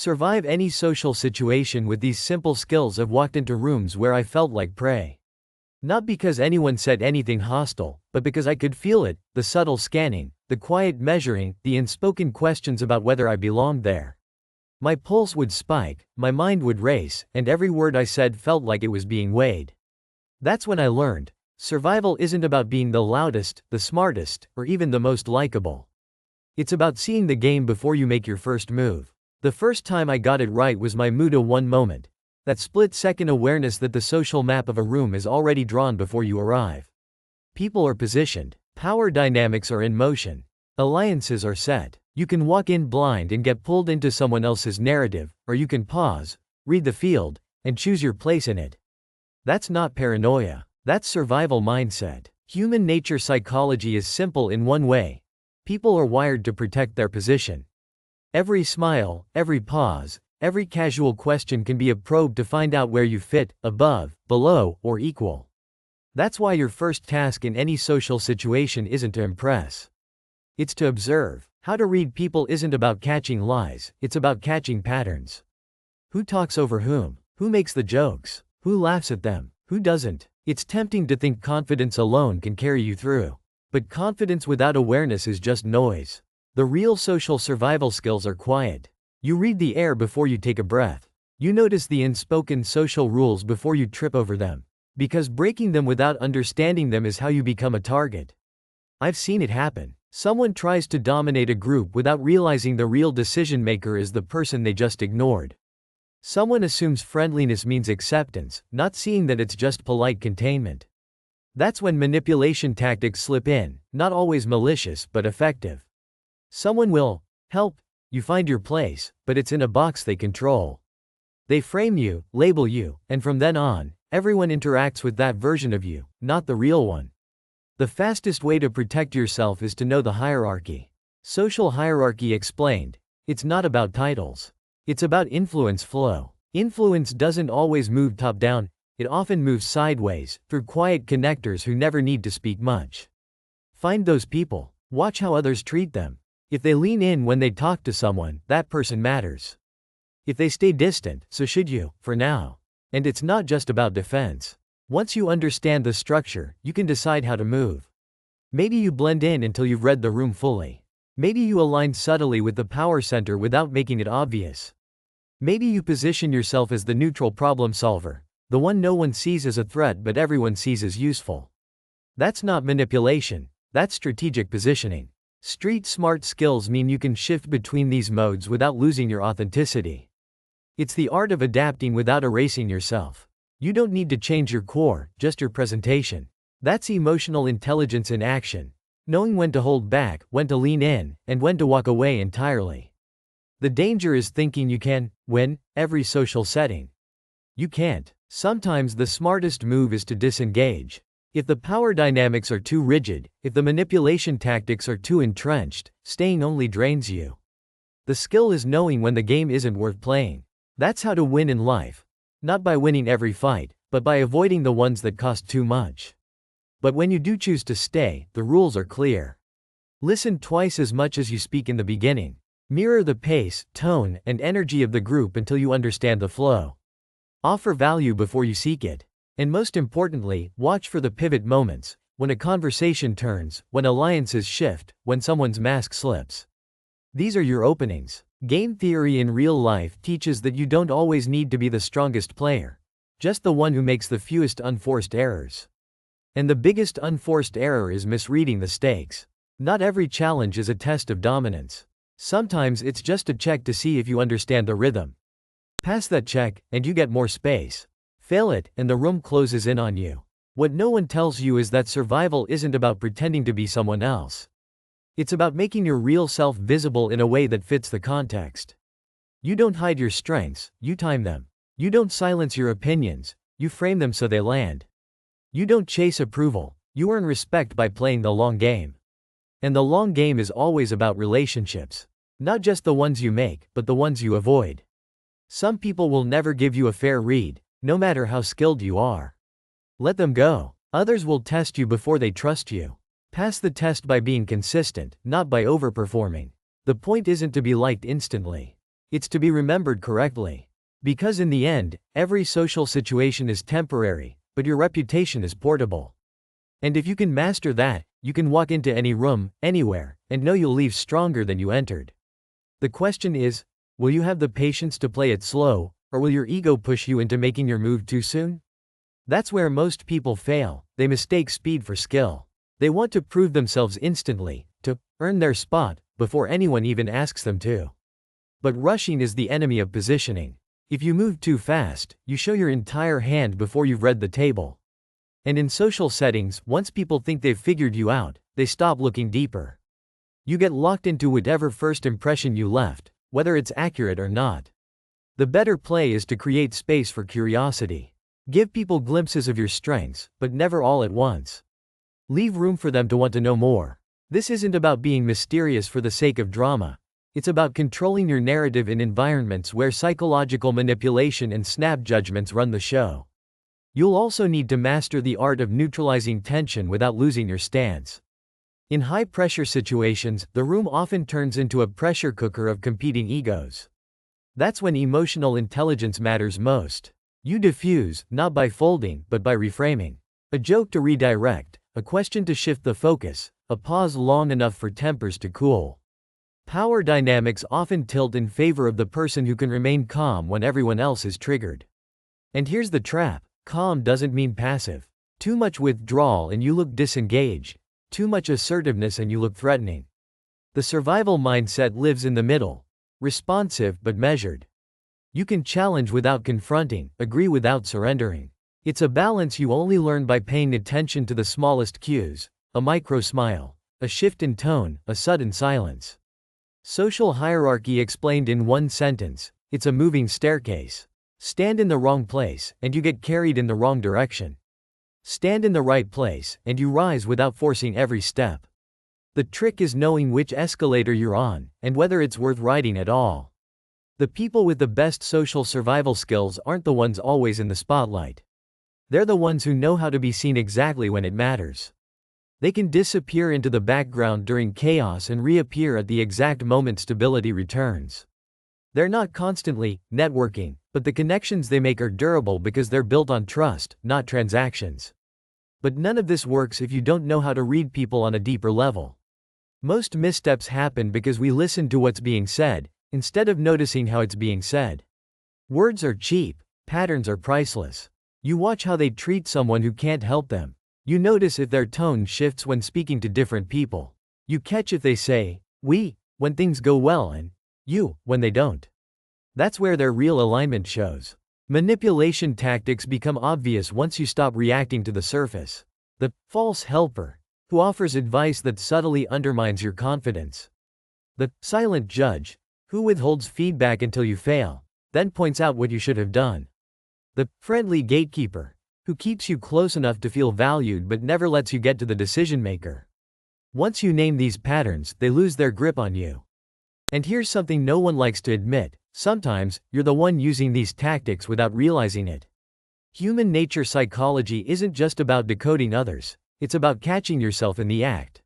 survive any social situation with these simple skills. I've walked into rooms where I felt like prey. Not because anyone said anything hostile, but because I could feel it, the subtle scanning, the quiet measuring, the unspoken questions about whether I belonged there. My pulse would spike, my mind would race, and every word I said felt like it was being weighed. That's when I learned, survival isn't about being the loudest, the smartest, or even the most likable. It's about seeing the game before you make your first move. The first time I got it right was my Muta one moment. That split-second awareness that the social map of a room is already drawn before you arrive. People are positioned. Power dynamics are in motion. Alliances are set. You can walk in blind and get pulled into someone else's narrative, or you can pause, read the field, and choose your place in it. That's not paranoia. That's survival mindset. Human nature psychology is simple in one way. People are wired to protect their position. Every smile, every pause, every casual question can be a probe to find out where you fit, above, below, or equal. That's why your first task in any social situation isn't to impress. It's to observe. How to read people isn't about catching lies, it's about catching patterns. Who talks over whom? Who makes the jokes? Who laughs at them? Who doesn't? It's tempting to think confidence alone can carry you through. But confidence without awareness is just noise. The real social survival skills are quiet. You read the air before you take a breath. You notice the unspoken social rules before you trip over them. Because breaking them without understanding them is how you become a target. I've seen it happen. Someone tries to dominate a group without realizing the real decision maker is the person they just ignored. Someone assumes friendliness means acceptance, not seeing that it's just polite containment. That's when manipulation tactics slip in, not always malicious but effective. Someone will help you find your place, but it's in a box they control. They frame you, label you, and from then on, everyone interacts with that version of you, not the real one. The fastest way to protect yourself is to know the hierarchy. Social hierarchy explained. It's not about titles. It's about influence flow. Influence doesn't always move top down, it often moves sideways, through quiet connectors who never need to speak much. Find those people. Watch how others treat them. If they lean in when they talk to someone, that person matters. If they stay distant, so should you, for now. And it's not just about defense. Once you understand the structure, you can decide how to move. Maybe you blend in until you've read the room fully. Maybe you align subtly with the power center without making it obvious. Maybe you position yourself as the neutral problem solver, the one no one sees as a threat but everyone sees as useful. That's not manipulation, that's strategic positioning. Street smart skills mean you can shift between these modes without losing your authenticity. It's the art of adapting without erasing yourself. You don't need to change your core, just your presentation. That's emotional intelligence in action. Knowing when to hold back, when to lean in, and when to walk away entirely. The danger is thinking you can win every social setting. You can't. Sometimes the smartest move is to disengage. If the power dynamics are too rigid, if the manipulation tactics are too entrenched, staying only drains you. The skill is knowing when the game isn't worth playing. That's how to win in life. Not by winning every fight, but by avoiding the ones that cost too much. But when you do choose to stay, the rules are clear. Listen twice as much as you speak in the beginning. Mirror the pace, tone, and energy of the group until you understand the flow. Offer value before you seek it. And most importantly, watch for the pivot moments, when a conversation turns, when alliances shift, when someone's mask slips. These are your openings. Game theory in real life teaches that you don't always need to be the strongest player, just the one who makes the fewest unforced errors. And the biggest unforced error is misreading the stakes. Not every challenge is a test of dominance. Sometimes it's just a check to see if you understand the rhythm. Pass that check, and you get more space. Fail it, and the room closes in on you. What no one tells you is that survival isn't about pretending to be someone else. It's about making your real self visible in a way that fits the context. You don't hide your strengths, you time them. You don't silence your opinions, you frame them so they land. You don't chase approval, you earn respect by playing the long game. And the long game is always about relationships. Not just the ones you make, but the ones you avoid. Some people will never give you a fair read, no matter how skilled you are. Let them go. Others will test you before they trust you. Pass the test by being consistent, not by overperforming. The point isn't to be liked instantly. It's to be remembered correctly. Because in the end, every social situation is temporary, but your reputation is portable. And if you can master that, you can walk into any room, anywhere, and know you'll leave stronger than you entered. The question is, will you have the patience to play it slow, or will your ego push you into making your move too soon? That's where most people fail. They mistake speed for skill. They want to prove themselves instantly, to earn their spot, before anyone even asks them to. But rushing is the enemy of positioning. If you move too fast, you show your entire hand before you've read the table. And in social settings, once people think they've figured you out, they stop looking deeper. You get locked into whatever first impression you left, whether it's accurate or not. The better play is to create space for curiosity. Give people glimpses of your strengths, but never all at once. Leave room for them to want to know more. This isn't about being mysterious for the sake of drama. It's about controlling your narrative in environments where psychological manipulation and snap judgments run the show. You'll also need to master the art of neutralizing tension without losing your stance. In high-pressure situations, the room often turns into a pressure cooker of competing egos. That's when emotional intelligence matters most. You diffuse, not by folding, but by reframing. A joke to redirect, a question to shift the focus, a pause long enough for tempers to cool. Power dynamics often tilt in favor of the person who can remain calm when everyone else is triggered. And here's the trap: calm doesn't mean passive. Too much withdrawal and you look disengaged. Too much assertiveness and you look threatening. The survival mindset lives in the middle, responsive but measured. You can challenge without confronting, agree without surrendering. It's a balance you only learn by paying attention to the smallest cues: a micro smile, a shift in tone, a sudden silence. Social hierarchy explained in one sentence: it's a moving staircase. Stand in the wrong place, and you get carried in the wrong direction. Stand in the right place, and you rise without forcing every step. The trick is knowing which escalator you're on, and whether it's worth riding at all. The people with the best social survival skills aren't the ones always in the spotlight. They're the ones who know how to be seen exactly when it matters. They can disappear into the background during chaos and reappear at the exact moment stability returns. They're not constantly networking, but the connections they make are durable because they're built on trust, not transactions. But none of this works if you don't know how to read people on a deeper level. Most missteps happen because we listen to what's being said, instead of noticing how it's being said. Words are cheap, patterns are priceless. You watch how they treat someone who can't help them. You notice if their tone shifts when speaking to different people. You catch if they say, "we," when things go well and "you," when they don't. That's where their real alignment shows. Manipulation tactics become obvious once you stop reacting to the surface. The false helper, who offers advice that subtly undermines your confidence. The silent judge, who withholds feedback until you fail, then points out what you should have done. The friendly gatekeeper, who keeps you close enough to feel valued but never lets you get to the decision maker. Once you name these patterns, they lose their grip on you. And here's something no one likes to admit: sometimes, you're the one using these tactics without realizing it. Human nature psychology isn't just about decoding others, it's about catching yourself in the act.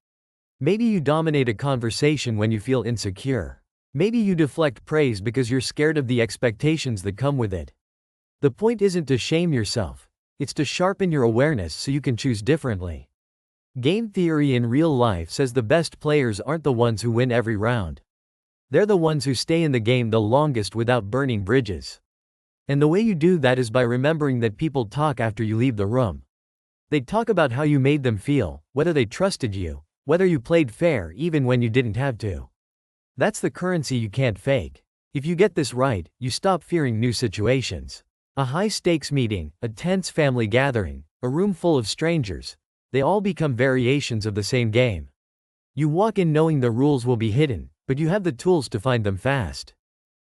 Maybe you dominate a conversation when you feel insecure. Maybe you deflect praise because you're scared of the expectations that come with it. The point isn't to shame yourself. It's to sharpen your awareness so you can choose differently. Game theory in real life says the best players aren't the ones who win every round. They're the ones who stay in the game the longest without burning bridges. And the way you do that is by remembering that people talk after you leave the room. They talk about how you made them feel, whether they trusted you, whether you played fair even when you didn't have to. That's the currency you can't fake. If you get this right, you stop fearing new situations. A high-stakes meeting, a tense family gathering, a room full of strangers, they all become variations of the same game. You walk in knowing the rules will be hidden, but you have the tools to find them fast.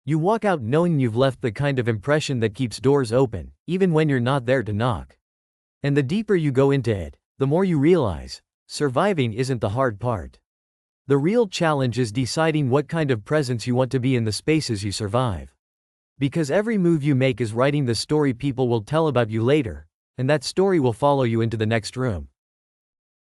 You walk out knowing you've left the kind of impression that keeps doors open, even when you're not there to knock. And the deeper you go into it, the more you realize, surviving isn't the hard part. The real challenge is deciding what kind of presence you want to be in the spaces you survive. Because every move you make is writing the story people will tell about you later, and that story will follow you into the next room.